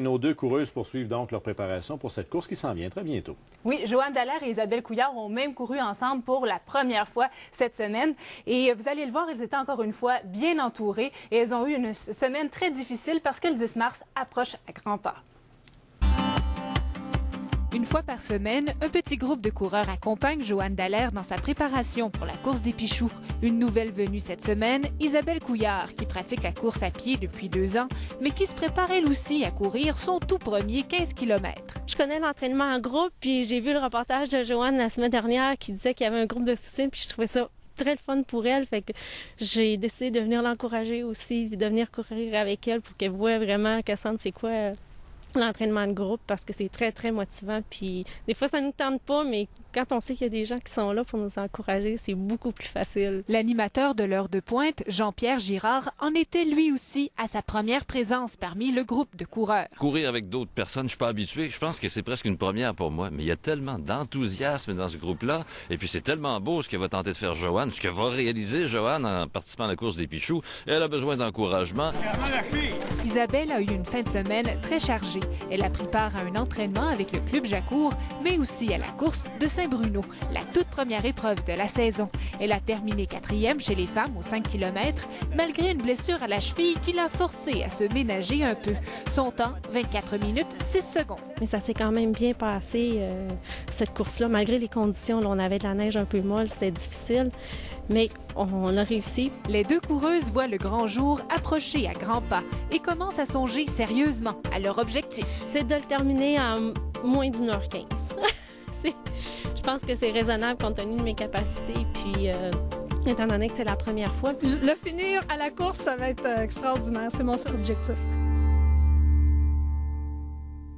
nos deux coureuses poursuivent donc leur préparation pour cette course qui s'en vient très bientôt. Oui, Joanne Dallaire et Isabelle Couillard ont même couru ensemble pour la première fois cette semaine. Et vous allez le voir, elles étaient encore une fois bien entourées et elles ont eu une semaine très difficile parce que le 10 mars approche à grands pas. Une fois par semaine, un petit groupe de coureurs accompagne Joanne Dallaire dans sa préparation pour la course des Pichoux. Une nouvelle venue cette semaine, Isabelle Couillard, qui pratique la course à pied depuis 2 ans, mais qui se prépare elle aussi à courir son tout premier 15 km. Je connais l'entraînement en groupe, puis j'ai vu le reportage de Joanne la semaine dernière qui disait qu'il y avait un groupe de soutien, puis je trouvais ça très le fun pour elle, fait que j'ai décidé de venir l'encourager aussi, de venir courir avec elle pour qu'elle voie vraiment, qu'elle sente c'est quoi l'entraînement de groupe, parce que c'est très, très motivant. Puis des fois, ça nous tente pas, mais quand on sait qu'il y a des gens qui sont là pour nous encourager, c'est beaucoup plus facile. L'animateur de l'heure de pointe, Jean-Pierre Girard, en était lui aussi à sa première présence parmi le groupe de coureurs. Courir avec d'autres personnes, je suis pas habitué. Je pense que c'est presque une première pour moi. Mais il y a tellement d'enthousiasme dans ce groupe-là. Et puis c'est tellement beau ce que va tenter de faire Joanne, ce que va réaliser Joanne en participant à la course des Pichoux. Elle a besoin d'encouragement. Isabelle a eu une fin de semaine très chargée. Elle a pris part à un entraînement avec le Club Jacour, mais aussi à la course de Saint-Bruno, la toute première épreuve de la saison. Elle a terminé 4e chez les femmes aux 5 km, malgré une blessure à la cheville qui l'a forcée à se ménager un peu. Son temps, 24 minutes 6 secondes. Mais ça s'est quand même bien passé, cette course-là, malgré les conditions. Là, on avait de la neige un peu molle, c'était difficile, mais on a réussi. Les deux coureuses voient le grand jour approcher à grands pas et commencent à songer sérieusement à leur objectif. C'est de le terminer en moins d'1h15. Je pense que c'est raisonnable compte tenu de mes capacités, puis étant donné que c'est la première fois. Le finir à la course, ça va être extraordinaire. C'est mon seul objectif.